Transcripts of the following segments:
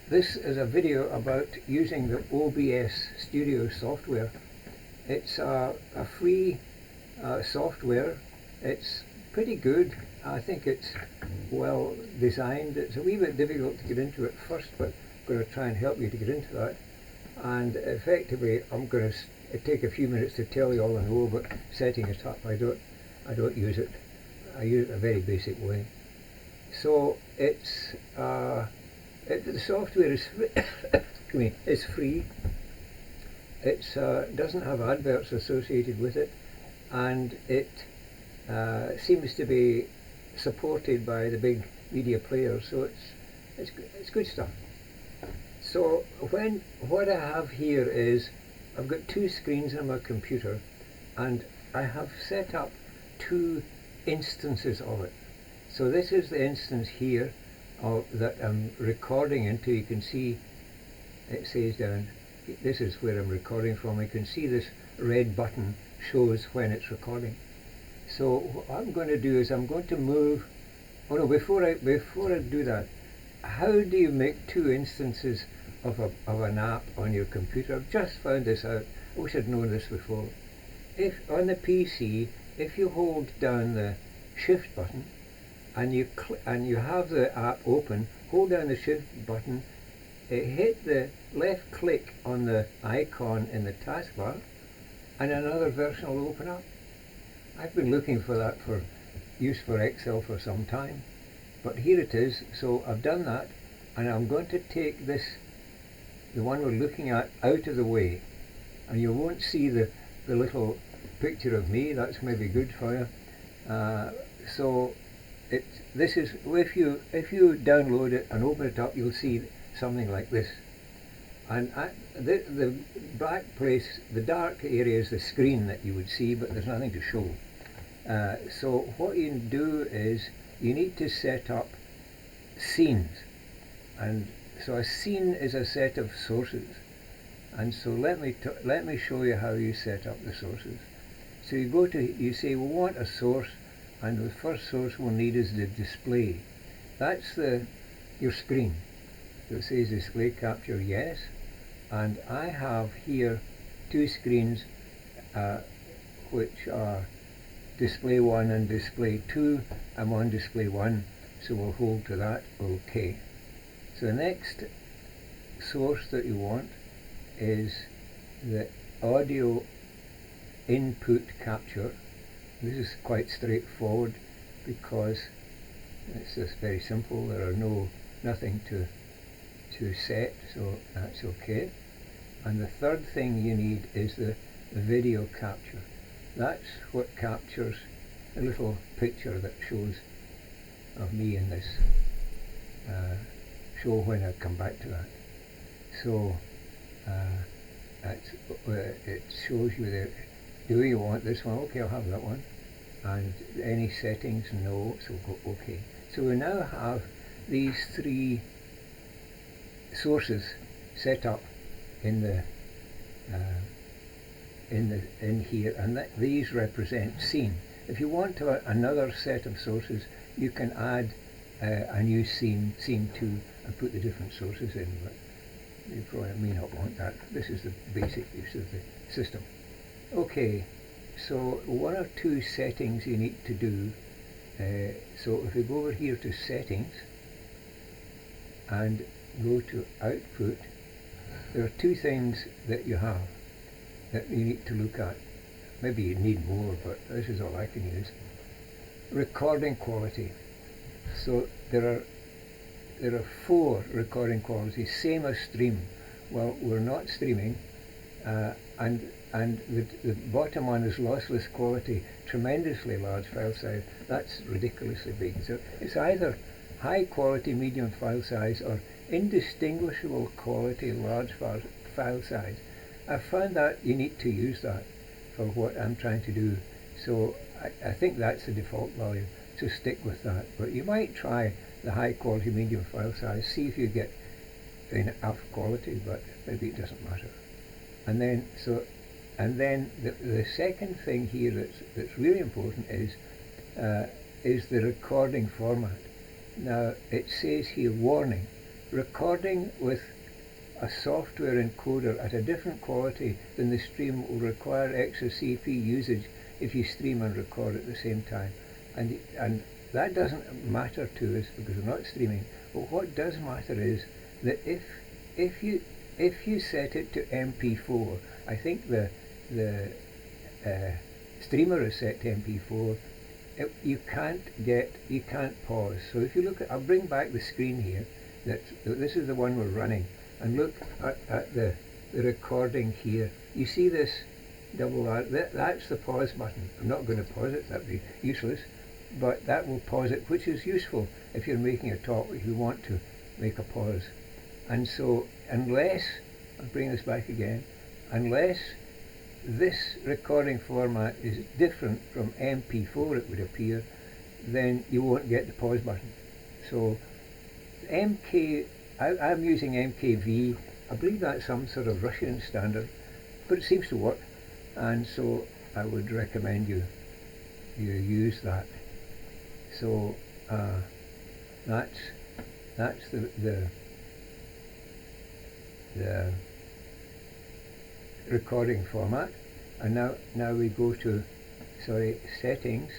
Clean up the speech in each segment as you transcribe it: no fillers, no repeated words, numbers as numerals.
This is a video about using the OBS Studio software. It's a free software. It's pretty good. I think it's well designed. It's a wee bit difficult to get into at first, but I'm going to try and help you to get into that. And effectively, I'm going to take a few minutes to tell you all I know about setting it up. I don't use it. I use it a very basic way. So it's the software is free. It's free. It doesn't have adverts associated with it, and it seems to be supported by the big media players. So it's good stuff. So what I have here is I've got two screens on my computer, and I have set up two instances of it. So this is the instance here that I'm recording into. You can see it says down, this is where I'm recording from. You can see this red button shows when it's recording. So what I'm going to do is I'm going to move, oh no, before I do that, how do you make two instances of an app on your computer? I've just found this out. I wish I'd known this before. If on the PC, if you hold down the shift button and you have the app open, hold down the shift button, hit the left click on the icon in the taskbar, and another version will open up. I've been looking for that for use for Excel for some time, but here it is. So I've done that, and I'm going to take this, the one we're looking at, out of the way, and you won't see the little picture of me. That's maybe good for you. So this is, if you download it and open it up, you'll see something like this. And the black place, the dark area, is the screen that you would see, but there's nothing to show. So what you do is you need to set up scenes, and so a scene is a set of sources. And so let me show you how you set up the sources. So you say we want a source, and the first source we'll need is the display. That's your screen. So it says display capture, yes. And I have here two screens which are display 1 and display 2. I'm on display 1, so we'll hold to that. OK. So the next source that you want is the audio input capture. This is quite straightforward because it's just very simple. There are nothing to set, so that's okay. And the third thing you need is the video capture. That's what captures a little picture that shows of me in this show when I come back to that. So it shows you there. Do you want this one? Okay, I'll have that one. And any settings? No. So go OK. So we now have these three sources set up in here, and these represent scene. If you want to another set of sources, you can add a new scene 2, and put the different sources in, but you probably may not want that. This is the basic use of the system. Okay, so one or two settings you need to do. So if we go over here to settings and go to output, there are two things that you have that you need to look at. Maybe you need more, but this is all I can use. Recording quality. So there are 4 recording qualities, same as stream. Well, we're not streaming, and the bottom one is lossless quality, tremendously large file size. That's ridiculously big. So it's either high quality medium file size or indistinguishable quality large file size. I found that you need to use that for what I'm trying to do. So I think that's the default value, so stick with that. But you might try the high quality medium file size, see if you get enough quality, but maybe it doesn't matter. And then the second thing here that's really important is the recording format. Now it says here warning. recording with a software encoder at a different quality than the stream will require extra CPU usage if you stream and record at the same time. And that doesn't matter to us because we're not streaming. But what does matter is that if you set it to MP4, I think the streamer is set to MP4. You can't pause. So if you look at, I'll bring back the screen here. This is the one we're running, and look at the recording here. You see this double R? That's the pause button. I'm not going to pause it. That'd be useless. But that will pause it, which is useful if you're making a talk, if you want to make a pause. And so, unless, I'll bring this back again, unless this recording format is different from MP4, it would appear, then you won't get the pause button. So I'm using MKV. I believe that's some sort of Russian standard, but it seems to work, and so I would recommend you use that. So that's the recording format. And now we go to settings,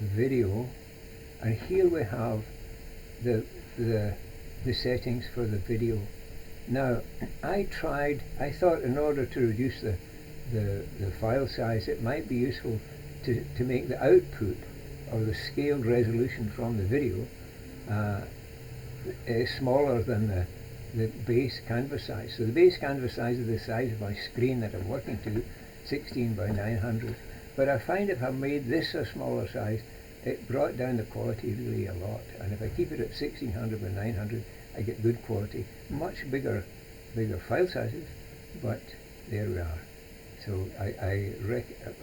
video, and here we have the settings for the video. Now I thought in order to reduce the file size, it might be useful to make the output or the scaled resolution from the video smaller than the base canvas size. So the base canvas size is the size of my screen that I'm working to, 16 by 900. But I find if I made this a smaller size, it brought down the quality really a lot. And if I keep it at 1600 by 900, I get good quality. Much bigger file sizes, but there we are. So I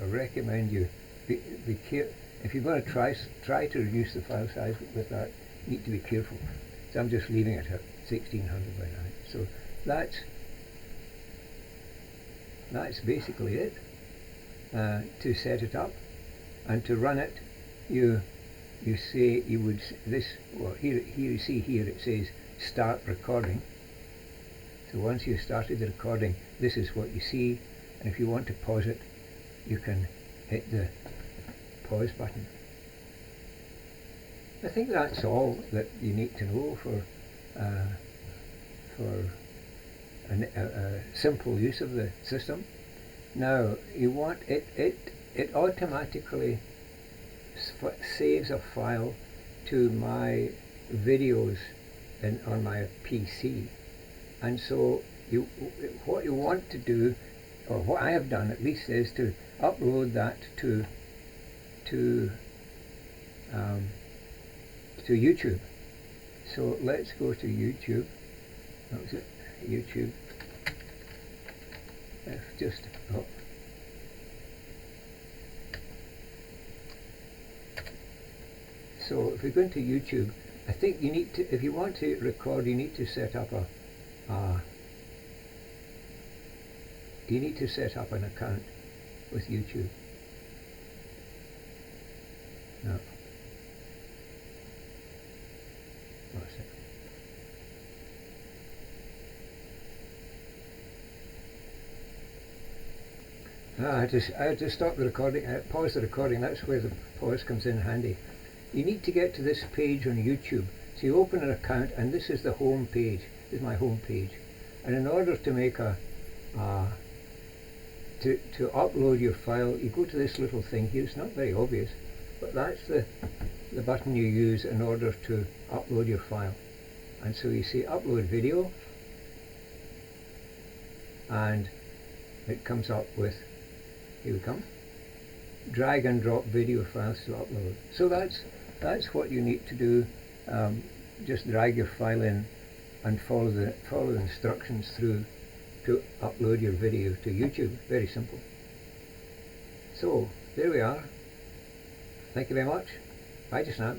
recommend you be careful. If you're going to try to reduce the file size with that, you need to be careful. So I'm just leaving it at 1600 by 9. So that's basically it. To set it up and to run it, you say you would this. Well, here you see here it says start recording. So once you've started the recording, this is what you see. And if you want to pause it, you can hit the pause button. I think that's all that you need to know for a simple use of the system. Now you want it automatically saves a file to my videos on my PC, and so what you want to do, or what I have done at least, is to upload that to YouTube. So let's go to YouTube. That was it, YouTube. So if we go into YouTube, I think you need to, if you want to record, you need to set up an account with YouTube. No. What's it? I had to stop the recording, pause the recording. That's where the pause comes in handy. You need to get to this page on YouTube. So you open an account, and this is the home page. This is my home page. And in order to make to upload your file, you go to this little thing here. It's not very obvious, but that's the button you use in order to upload your file. And so you say upload video, and it comes up with, here we come, drag and drop video files to upload. So that's what you need to do. Just drag your file in and follow the instructions through to upload your video to YouTube. Very simple. So there we are. Thank you very much. Bye just now.